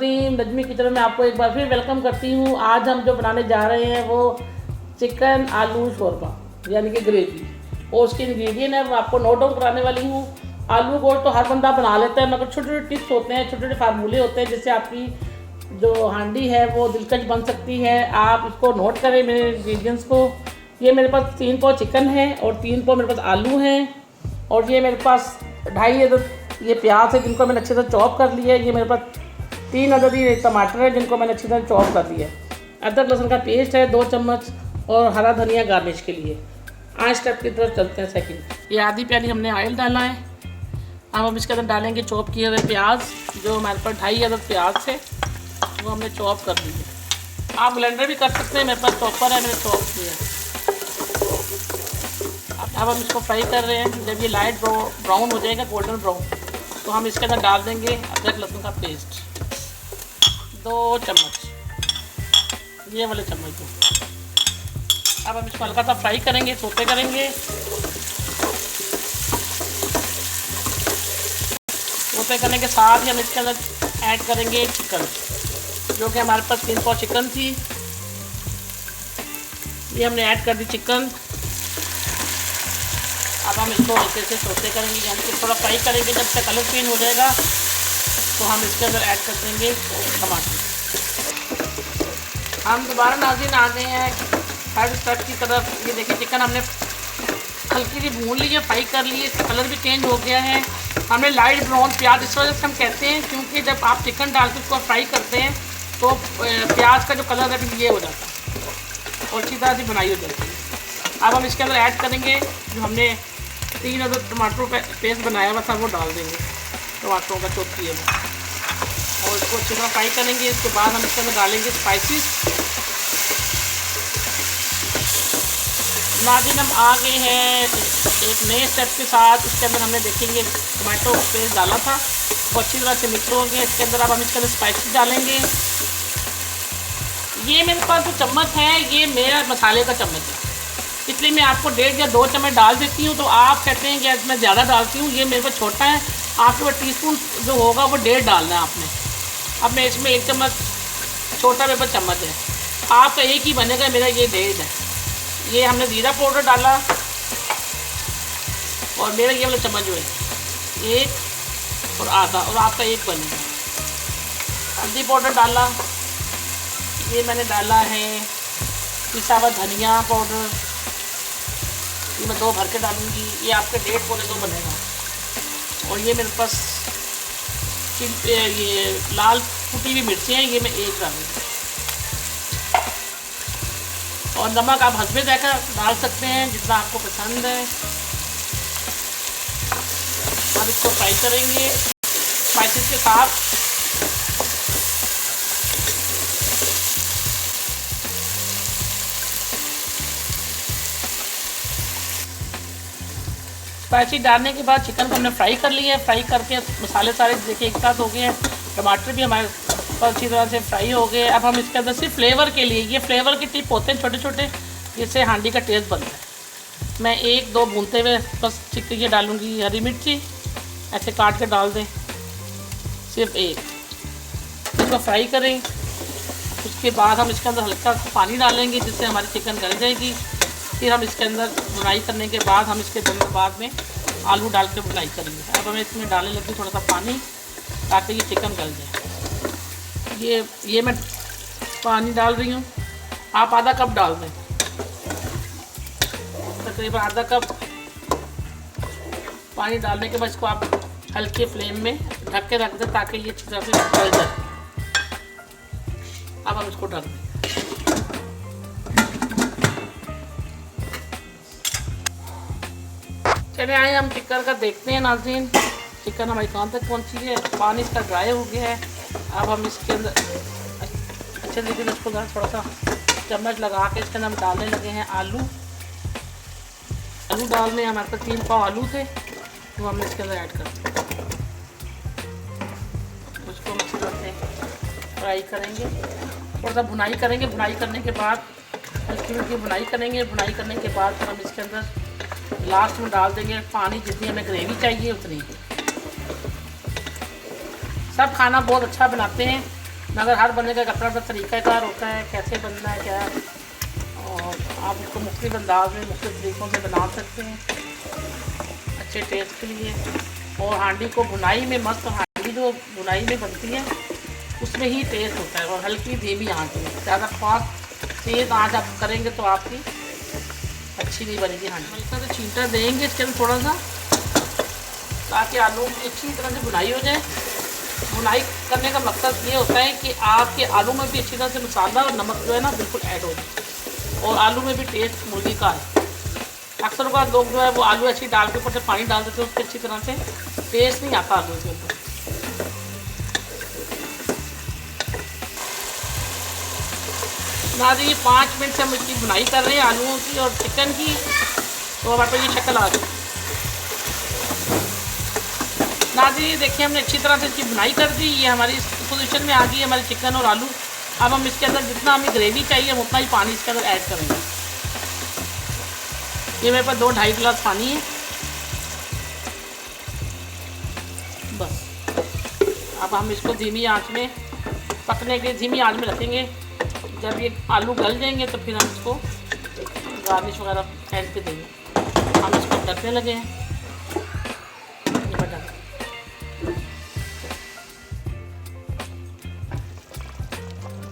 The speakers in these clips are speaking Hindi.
नाज़रीन, नजमी किचन में आपको एक बार फिर वेलकम करती हूँ। आज हम जो बनाने जा रहे हैं वो चिकन आलू शोरबा यानी कि ग्रेवी, और उसके इंग्रेडिएंट है वो आपको नोट डाउन कराने वाली हूँ। आलू गोश्त तो हर बंदा बना लेता है, मगर छोटे छोटे टिप्स होते हैं, छोटे छोटे फार्मूले होते हैं जिससे आपकी जो हांडी है वो दिलकश बन सकती है। आप इसको नोट करें मेरे इंग्रेडिएंट्स को। ये मेरे पास 3 पाव चिकन है और 3 पाव मेरे पास आलू हैं, और ये मेरे पास 2.5 अदद ये प्याज है जिनको मैंने अच्छे से चॉप कर लिया है। ये मेरे पास 3 अदद ये टमाटर है जिनको मैंने अच्छे से चॉप कर लिया है। अदरक लहसुन का पेस्ट है 2 चम्मच, और हरा धनिया गार्निश के लिए। आज स्टेप की तरफ चलते हैं। सेकंड, ये आधी प्याली हमने ऑयल डाला है। अब हम इसके अंदर डालेंगे चॉप किए हुए प्याज, जो हमारे पास 2.5 अदद प्याज थे वो हमने चॉप कर दिए। आप ब्लेंडर भी कर सकते हैं, मेरे पास चॉपर है, मैंने चॉप किया। अब हम इसको फ्राई कर रहे हैं। जब ये लाइट ब्राउन हो जाएगा, गोल्डन ब्राउन, तो हम इसके अंदर डाल देंगे अदरक लहसुन का पेस्ट 2 चम्मच, ये वाले चम्मच दो। अब हम इसको हल्का सा फ्राई करेंगे, सोते करेंगे। सोते करने के साथ ही हम इसके अंदर ऐड करेंगे चिकन, जो कि हमारे पास 3 पाव चिकन थी। ये हमने ऐड कर दी चिकन। अब हम इसको हल्के से सोते करेंगे, यानी कि थोड़ा फ्राई करेंगे। जब तक कलर चेंज हो जाएगा तो हम इसके अंदर ऐड कर देंगे टमाटर। हम दोबारा नाज़रीन आ गए हैं थर्ड स्टेप की तरफ। ये देखिए चिकन हमने हल्की सी भून ली है, फ्राई कर ली है, इसका कलर भी चेंज हो गया है। हमने लाइट ब्राउन प्याज इस वजह से हम कहते हैं क्योंकि जब आप चिकन डाल के उसको फ्राई करते हैं तो प्याज का जो कलर है फिर ये हो जाता है और अच्छी तरह से बनाई हो जाती है। अब हम इसके अंदर ऐड करेंगे जो हमने 3 अदद टमाटरों का पेस्ट बनाया हुआ था वो डाल देंगे, टमाटरों का चॉप किया हुआ, और इसको अच्छी तरह फ्राई करेंगे। इसके बाद हम इसके अंदर डालेंगे स्पाइसेस। नाज़रीन हम आ गए हैं एक नए स्टेप के साथ। इसके अंदर हमने देखेंगे टमाटो पेस्ट डाला था, वो अच्छी तरह से मिक्स हो गया। इसके अंदर अब हम इसके अंदर स्पाइसेस डालेंगे। ये मेरे पास जो चम्मच है ये मेरा मसाले का चम्मच है, इसलिए मैं आपको 1.5 या 2 चम्मच डाल देती हूँ। तो आप कहते हैं कि मैं ज़्यादा डालती हूँ, ये मेरे को छोटा है, आपके पास टीस्पून जो होगा वो 1.5 डालना है आपने। अब मैं इसमें 1 चम्मच, छोटा मेरे पास चम्मच है, आपका एक ही बनेगा, मेरा ये 1.5 है। ये हमने जीरा पाउडर डाला, और मेरा ये वाला चम्मच जो है 1 और आधा, और आपका 1 बनेगा। हल्दी पाउडर डाला, ये मैंने डाला है पिसा हुआ धनिया पाउडर, ये मैं 2 भर के डालूँगी, ये आपके 1.5 पौने 2 बनेगा। और ये मेरे पास ये लाल कुटी हुई मिर्ची हैं, ये मैं 1 डालूँगी। और नमक आप हस्बे जाकर डाल सकते हैं जितना आपको पसंद है। अब इसको फ्राई करेंगे स्पाइसेस के साथ। स्पाइसी डालने के बाद चिकन को हमने फ्राई कर लिया है। फ्राई करके मसाले सारे देखिए एक साथ हो गए हैं, टमाटर भी हमारे पास अच्छी तरह से फ्राई हो गए। अब हम इसके अंदर सिर्फ फ्लेवर के लिए, ये फ्लेवर के टिप होते हैं छोटे छोटे, जिससे हांडी का टेस्ट बनता है। मैं 1-2 भूनते हुए बस चिकन ये डालूँगी। हरी मिर्ची ऐसे काट के डाल दें, सिर्फ 1। इसको फ्राई करें। उसके बाद हम इसके अंदर हल्का पानी डालेंगे जिससे हमारी चिकन गल जाएगी। फिर हम इसके अंदर बुनाई करने के बाद हम इसके अंदर बाद में आलू डाल के बुनाई करेंगे। अब हमें इसमें डालने लगी थोड़ा सा पानी ताकि ये चिकन गल जाए। ये मैं पानी डाल रही हूँ, आप आधा कप डाल दें, तकरीबन आधा कप पानी डालने के बाद इसको आप हल्के फ्लेम में ढक के रख दें ताकि ये अच्छी तरह से गल जाए। अब हम इसको ढक दें। चले आए हम चिकन का देखते हैं नाज़रीन, चिकन हमारी कहाँ तक पहुँची है। पानी इसका ड्राई हो गया है। अब हम इसके अंदर अच्छे तरीके से इसको थोड़ा सा चम्मच लगा के इसके अंदर हम डालने लगे हैं आलू। आलू डालने हमारे पास 3 पाव आलू थे, तो हम इसके अंदर ऐड करते हैं। उसको अच्छी तरह से फ्राई करेंगे, थोड़ा सा भुनाई करेंगे। भुनाई करने के बाद हल्की हल्की भुनाई करेंगे। भुनाई करने के बाद फिर हम इसके अंदर लास्ट में डाल देंगे पानी, जितनी हमें ग्रेवी चाहिए उतनी। सब खाना बहुत अच्छा बनाते हैं, मगर हर बंदे का अपना अपना तरीक़ाकार होता है, कैसे बनना है क्या, और आप इसको मुख्तलिफ अंदाज में मुख्तलिफ तरीक़ों से बना सकते हैं अच्छे टेस्ट के लिए। और हांडी को भुनाई में, मस्त हांडी जो भुनाई में बनती है उसमें ही टेस्ट होता है, और हल्की धीमी आंच में, ज़्यादा फास्ट तेज़ आंच आप करेंगे तो आपकी अच्छी नहीं बनेगी हांडी। हल्का सा छींटा देंगे इसके अंदर थोड़ा सा, ताकि आलू की अच्छी तरह से भुनाई हो जाए। भुनाई करने का मकसद ये होता है कि आपके आलू में भी अच्छी तरह से मसाला और नमक जो है ना बिल्कुल ऐड हो जाए, और आलू में भी टेस्ट मुर्गी का है। अक्सर का लोग जो है वो आलू ऐसे डाल के ऊपर से पानी डाल देते हैं, उसके अच्छी तरह से टेस्ट नहीं आता आलू के ऊपर। नाज़रीन 5 मिनट से हम इसकी भुनाई कर रहे हैं आलूओं की और चिकन की, तो हमारे पास ये शक्ल आ गई। नाज़रीन देखिए हमने अच्छी तरह से इसकी भुनाई कर दी, ये हमारी इस पोजीशन में आ गई हमारी चिकन और आलू। अब हम इसके अंदर जितना हमें ग्रेवी चाहिए हम उतना ही पानी इसके अंदर ऐड करेंगे। ये मेरे पास 2-2.5 गिलास पानी है बस। अब हम इसको धीमी आंच में पकने के लिए धीमी आंच में रखेंगे। जब ये आलू गल जाएंगे तो फिर हम इसको गार्निश वगैरह ऐड पे देंगे। हम इसको ढकने लगे हैं।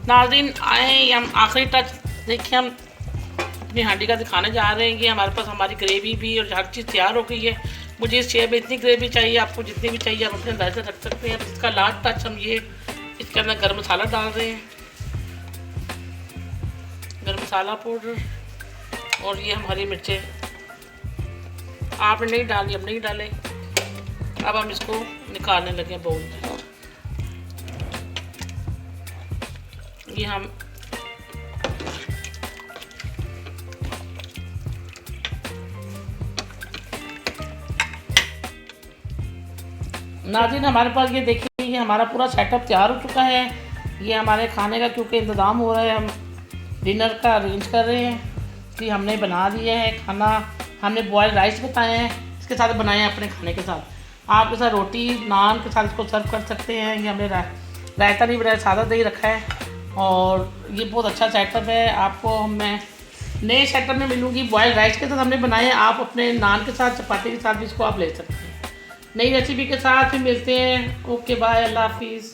नाज़रीन आए हम आखिरी टच देखिए, हम अपनी हांडी का दिखाने जा रहे हैं कि हमारे पास हमारी ग्रेवी भी और हर चीज़ तैयार हो गई है। मुझे इस शेप में इतनी ग्रेवी चाहिए, आपको जितनी भी चाहिए आप अपने अंदाज़े रख सकते हैं। अब इसका लास्ट टच हम ये इसके अंदर गरम मसाला डाल रहे हैं, गरम मसाला पाउडर, और ये हम हरी मिर्चें आपने नहीं डाली, अब नहीं डाले। अब हम इसको निकालने लगे बाउल में। ये हम नाज़रीन हमारे पास ये देखिए ये हमारा पूरा सेटअप तैयार हो चुका है। ये हमारे खाने का क्योंकि इंतज़ाम हो रहा है, हम डिनर का अरेंज कर रहे हैं। कि हमने बना दिया है खाना, हमने बॉयल राइस बताए हैं, इसके साथ बनाए हैं अपने खाने के साथ। आप इसका रोटी नान के साथ इसको सर्व कर सकते हैं। ये हमने रायता नहीं बनाया, सादा दही रखा है, और ये बहुत अच्छा सेटअप है। आपको मैं नए सेटअप में मिलूँगी। बॉयल राइस के साथ हमने बनाए हैं, आप अपने नान के साथ चपाती के साथ भी इसको आप ले सकते हैं। नई रेसिपी के साथ फिर मिलते हैं। ओके बाय, अल्लाह हाफिज़।